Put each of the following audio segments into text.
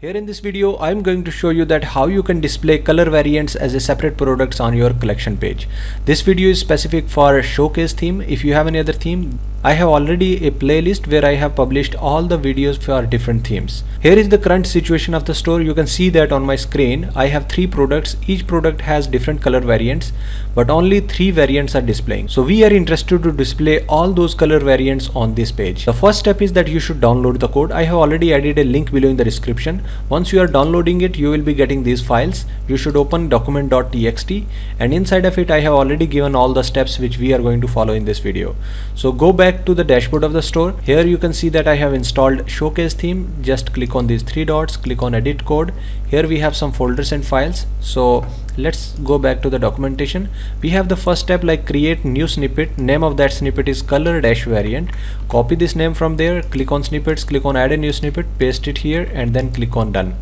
Here in this video, I'm going to show you that how you can display color variants as a separate products on your collection page. This video is specific for a showcase theme. If you have any other theme, I have already a playlist where I have published all the videos for different themes. Here is the current situation of the store. You can see that on my screen, I have 3 products. Each product has different color variants, but only 3 variants are displaying. So we are interested to display all those color variants on this page. The first step is that you should download the code. I have already added a link below in the description. Once you are downloading it, you will be getting these files. You should open document.txt, and inside of it I have already given all the steps which we are going to follow in this video. So go back to the dashboard of the store. Here you can see that I have installed showcase theme. Just click on these 3 dots, click on edit code. Here we have some folders and files. So let's go back to the documentation. We have the first step like create new snippet. Name of that snippet is color dash variant. Copy this name from there, click on snippets, click on add a new snippet, paste it here, and then click on done.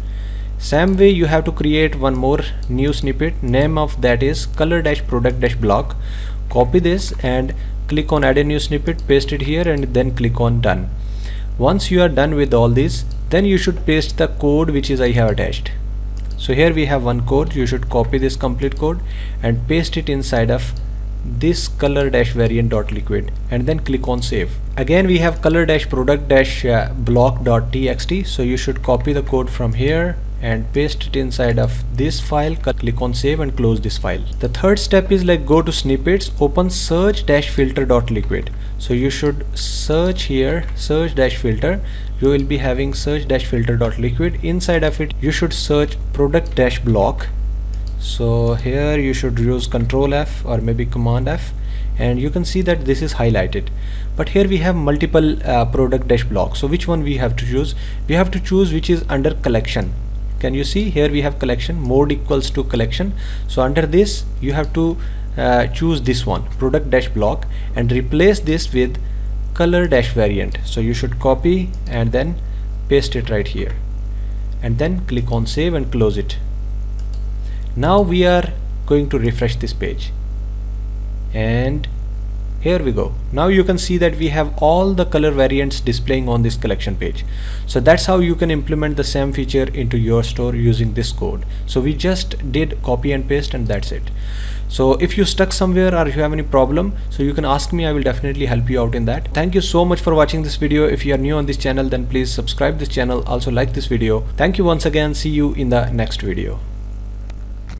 Same way you have to create one more new snippet. Name of that is color dash product dash block. Copy this and click on add a new snippet, paste it here, and then click on done. Once you are done with all this, then you should paste the code which is I have attached. So here we have one code. You should copy this complete code and paste it inside of this color dash variant dot liquid, and then click on save. Again we have color dash product dash block dot txt. So you should copy the code from here and paste it inside of this file. Click on save and close this file. The third step is like go to snippets, open search dash filter dot liquid. So you should search here, search dash filter. You will be having search dash filter dot liquid. Inside of it you should search product dash block. So here you should use Control F or maybe Command F, and you can see that this is highlighted. But here we have multiple product dash blocks. So which one we have to choose? We have to choose which is under collection. Can you see here we have collection, mode equals to collection. So under this you have to choose this one, product dash block, and replace this with color dash variant. So you should copy and then paste it right here, and then click on save and close it. Now we are going to refresh this page, and here we go. Now you can see that we have all the color variants displaying on this collection page. So that's how you can implement the same feature into your store using this code. So we just did copy and paste, and that's it. So if you stuck somewhere or if you have any problem, so you can ask me. I will definitely help you out in that. Thank you so much for watching this video. If you are new on this channel, then please subscribe this channel. Also like this video. Thank you once again. See you in the next video.